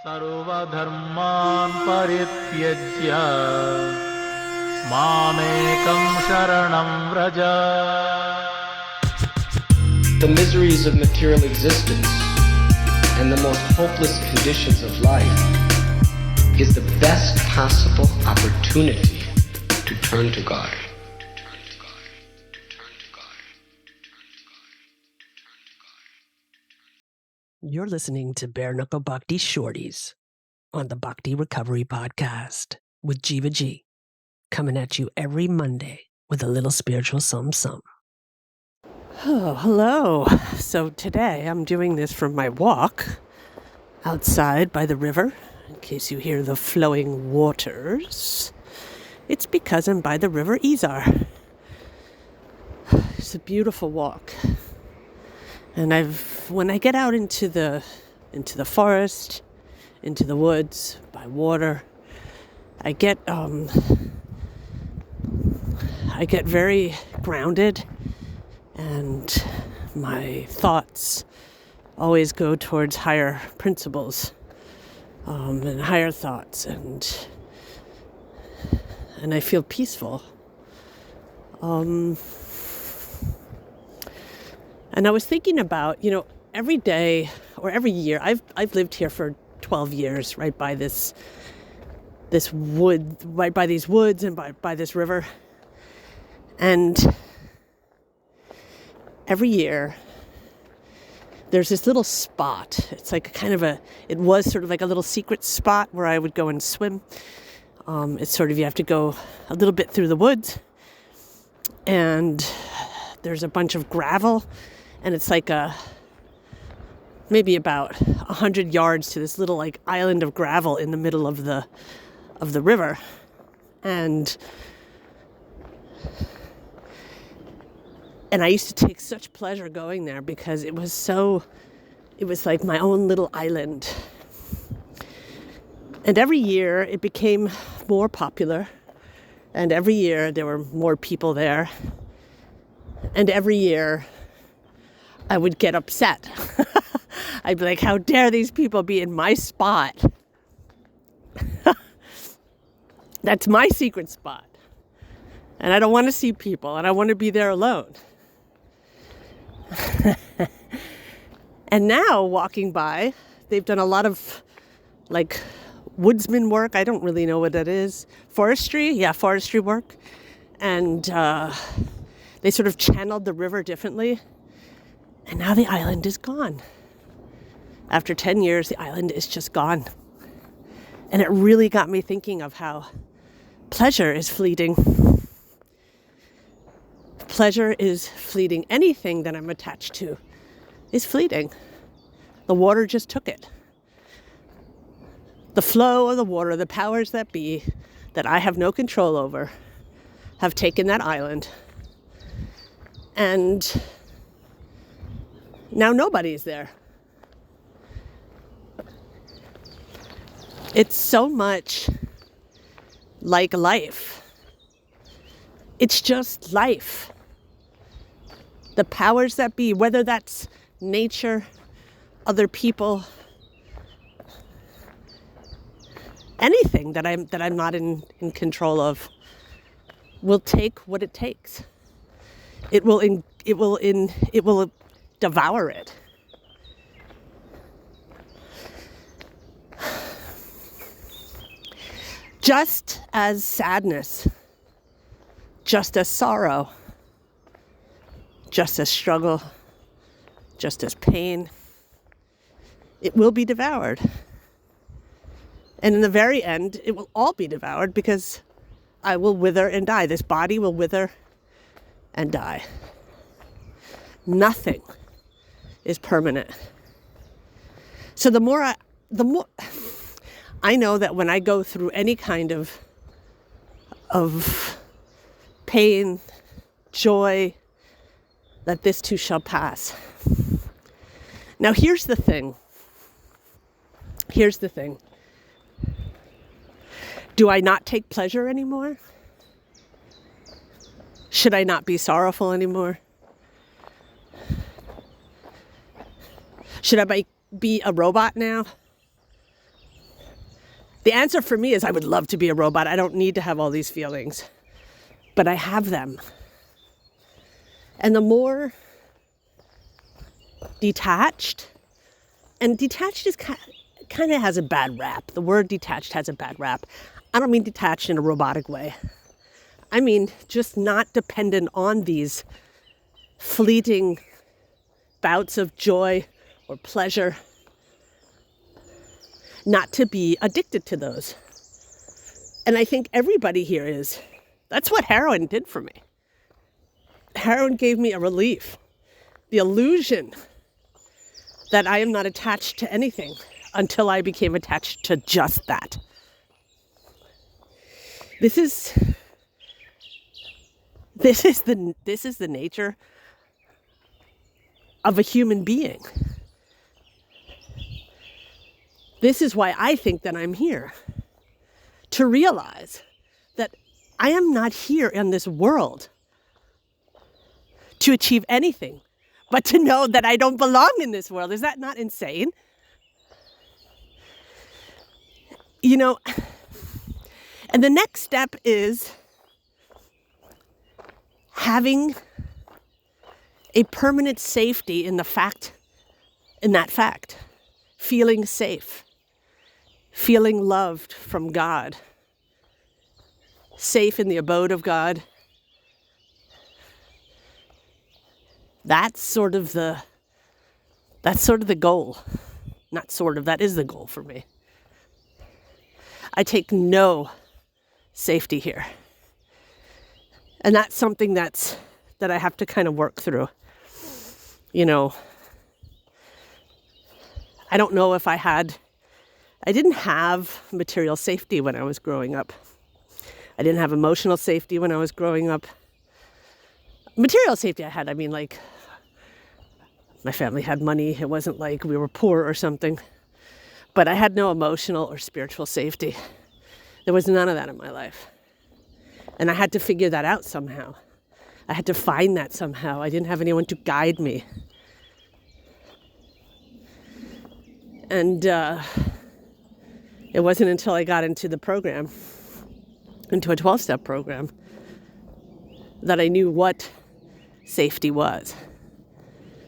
सर्वधर्मान् परित्यज्य मामेकं शरणं Vraj. The miseries of material existence and the most hopeless conditions of life is the best possible opportunity to turn to God. You're listening to Bare Knuckle Bhakti Shorties on the Bhakti Recovery Podcast with Jiva G, coming at you every Monday with a little spiritual something. Oh, hello. So today I'm doing this from my walk outside by the river. In case you hear the flowing waters, it's because I'm by the river Izar. It's a beautiful walk. And when I get out into the forest, into the woods, by water, I get very grounded, and my thoughts always go towards higher principles and higher thoughts, and I feel peaceful. And I was thinking about, every day or every year, I've lived here for 12 years, right by this wood, right by these woods and by this river. And every year, there's this little spot. It's like it was sort of like a little secret spot where I would go and swim. It's sort of, you have to go a little bit through the woods, and there's a bunch of gravel. And it's like maybe about 100 yards to this little island of gravel in the middle of the river. And I used to take such pleasure going there because it was like my own little island. And every year it became more popular. And every year there were more people there. And every year I would get upset. I'd be like, how dare these people be in my spot? That's my secret spot. And I don't want to see people, and I want to be there alone. And now, walking by, they've done a lot of, woodsman work. I don't really know what that is. Forestry work. And they sort of channeled the river differently. And now the island is gone. After 10 years, the island is just gone. And it really got me thinking of how pleasure is fleeting. Pleasure is fleeting. Anything that I'm attached to is fleeting. The water just took it. The flow of the water, the powers that be, that I have no control over, have taken that island. And now nobody's there. It's so much like life. It's just life. The powers that be, whether that's nature, other people, anything that I'm not in control of, will take what it takes. It will devour it. Just as sadness, just as sorrow, just as struggle, just as pain, it will be devoured. And in the very end, it will all be devoured because I will wither and die. This body will wither and die. Nothing is permanent. So the more I know that when I go through any kind of pain, joy, that this too shall pass. Now here's the thing. Do I not take pleasure anymore? Should I not be sorrowful anymore? Should I be a robot now? The answer for me is I would love to be a robot. I don't need to have all these feelings, but I have them. And the more detached, and detached is kind of has a bad rap. The word detached has a bad rap. I don't mean detached in a robotic way. I mean just not dependent on these fleeting bouts of joy or pleasure. Not to be addicted to those. And I think everybody here is. That's what heroin did for me. Heroin gave me a relief. The illusion that I am not attached to anything until I became attached to just that. This is the nature of a human being. This is why I think that I'm here. To realize that I am not here in this world to achieve anything, but to know that I don't belong in this world. Is that not insane? You know, and the next step is having a permanent safety in that fact, feeling safe, feeling loved from God, safe in the abode of God. That's sort of the goal. Not sort of, that is the goal for me. I take no safety here. And that's something that I have to kind of work through. You know, I don't know if I didn't have material safety when I was growing up. I didn't have emotional safety when I was growing up. Material safety I had, I mean, like, my family had money. It wasn't like we were poor or something. But I had no emotional or spiritual safety. There was none of that in my life. And I had to figure that out somehow. I had to find that somehow. I didn't have anyone to guide me. And it wasn't until I got into the program, into a 12-step program, that I knew what safety was.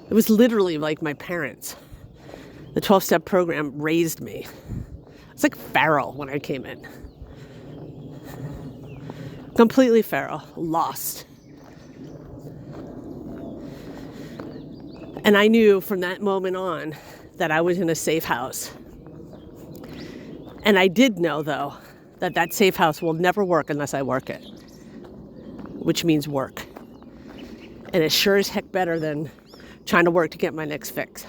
It was literally like my parents. The 12-step program raised me. I was like feral when I came in. Completely feral, lost. And I knew from that moment on that I was in a safe house. And I did know, though, that safe house will never work unless I work it, which means work. And it's sure as heck better than trying to work to get my next fix.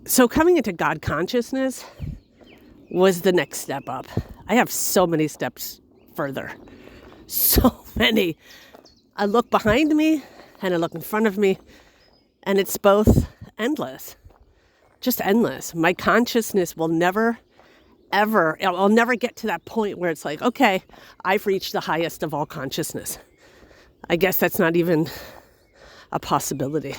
So coming into God consciousness was the next step up. I have so many steps further. So many. I look behind me and I look in front of me, and it's both endless. Just endless. My consciousness will never, ever, I'll never get to that point where it's like, okay, I've reached the highest of all consciousness. I guess that's not even a possibility.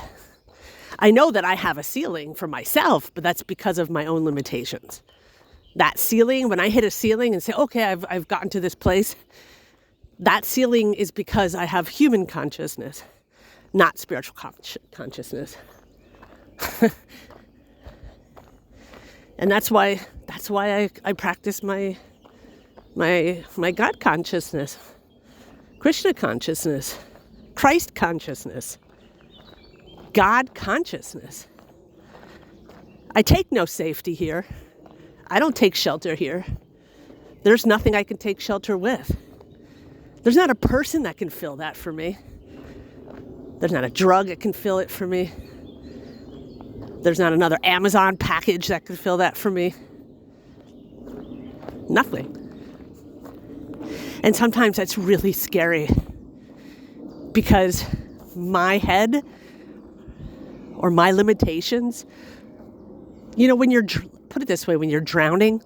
I know that I have a ceiling for myself, but that's because of my own limitations. That ceiling, when I hit a ceiling and say, okay, I've gotten to this place, that ceiling is because I have human consciousness, not spiritual consciousness. And that's why I practice my God consciousness, Krishna consciousness, Christ consciousness, God consciousness. I take no safety here. I don't take shelter here. There's nothing I can take shelter with. There's not a person that can fill that for me. There's not a drug that can fill it for me. There's not another Amazon package that can fill that for me. Nothing. And sometimes that's really scary, because my head or my limitations, you know, when you're, put it this way, when you're drowning,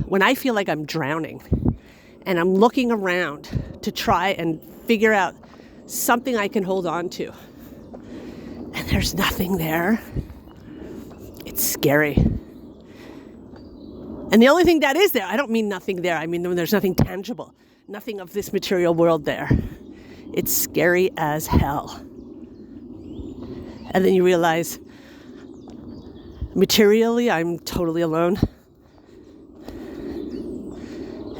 when I feel like I'm drowning and I'm looking around to try and figure out something I can hold on to. And there's nothing there. It's scary. And the only thing that is there, I don't mean nothing there. I mean, there's nothing tangible, nothing of this material world there. It's scary as hell. And then you realize, materially, I'm totally alone.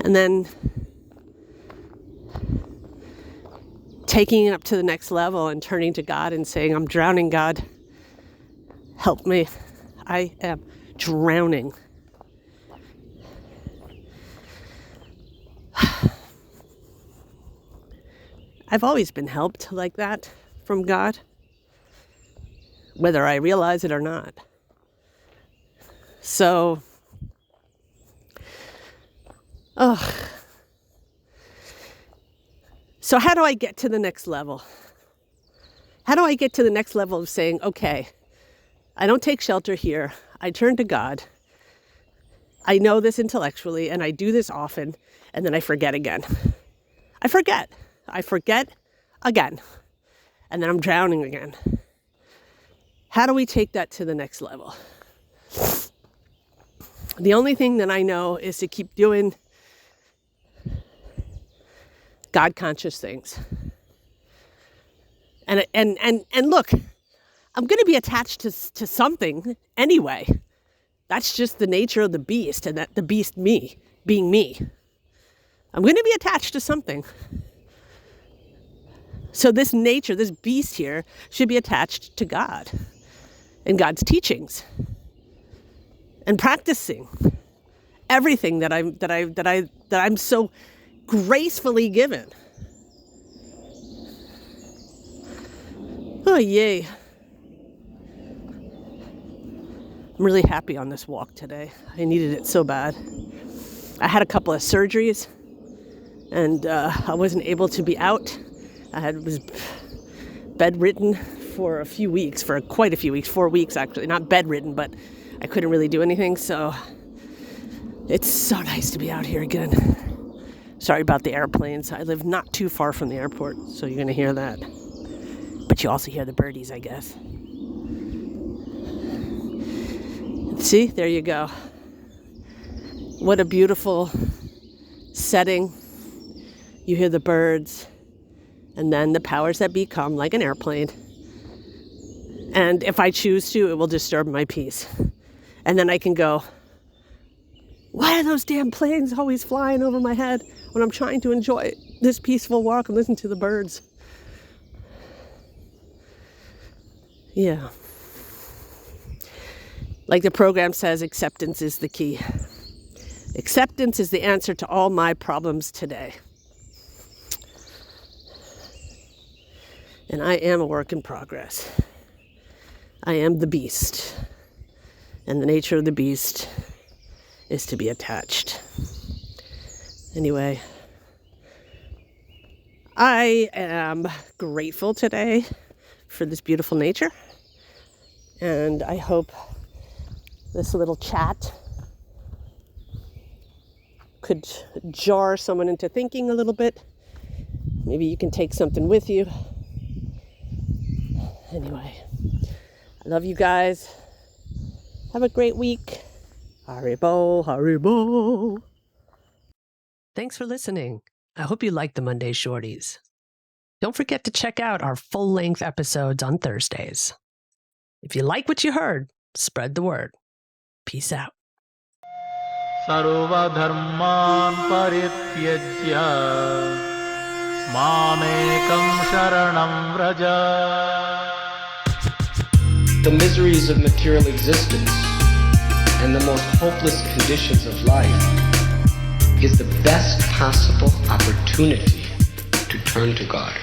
And then taking it up to the next level and turning to God and saying, I'm drowning, God. Help me. I am drowning. I've always been helped like that from God, whether I realize it or not. So, So how do I get to the next level? How do I get to the next level of saying, okay, I don't take shelter here. I turn to God. I know this intellectually, and I do this often, and then I forget again. I forget again, and then I'm drowning again. How do we take that to the next level? The only thing that I know is to keep doing God-conscious things. And look, I'm going to be attached to something anyway. That's just the nature of the beast, and that the beast me, being me. I'm going to be attached to something. So this nature, this beast here, should be attached to God and God's teachings and practicing everything that I'm so gracefully given. Oh, yay. I'm really happy on this walk today. I needed it so bad. I had a couple of surgeries, and I wasn't able to be out. Was bedridden for a few weeks, for quite a few weeks, 4 weeks actually. Not bedridden, but I couldn't really do anything, so it's so nice to be out here again. Sorry about the airplanes. I live not too far from the airport, so you're going to hear that. But you also hear the birdies, I guess. See, there you go. What a beautiful setting. You hear the birds, and then the powers that be come like an airplane. And if I choose to, it will disturb my peace. And then I can go, why are those damn planes always flying over my head when I'm trying to enjoy this peaceful walk and listen to the birds? Yeah. Like the program says, acceptance is the key. Acceptance is the answer to all my problems today. And I am a work in progress. I am the beast. And the nature of the beast is to be attached. Anyway, I am grateful today for this beautiful nature. And I hope this little chat could jar someone into thinking a little bit. Maybe you can take something with you. Anyway, I love you guys. Have a great week. Haribo, Haribo. Thanks for listening. I hope you liked the Monday Shorties. Don't forget to check out our full-length episodes on Thursdays. If you like what you heard, spread the word. Peace out. सर्वधर्मान् परित्यज्य मामेकं शरणं Vraj. The miseries of material existence and the most hopeless conditions of life is the best possible opportunity to turn to God.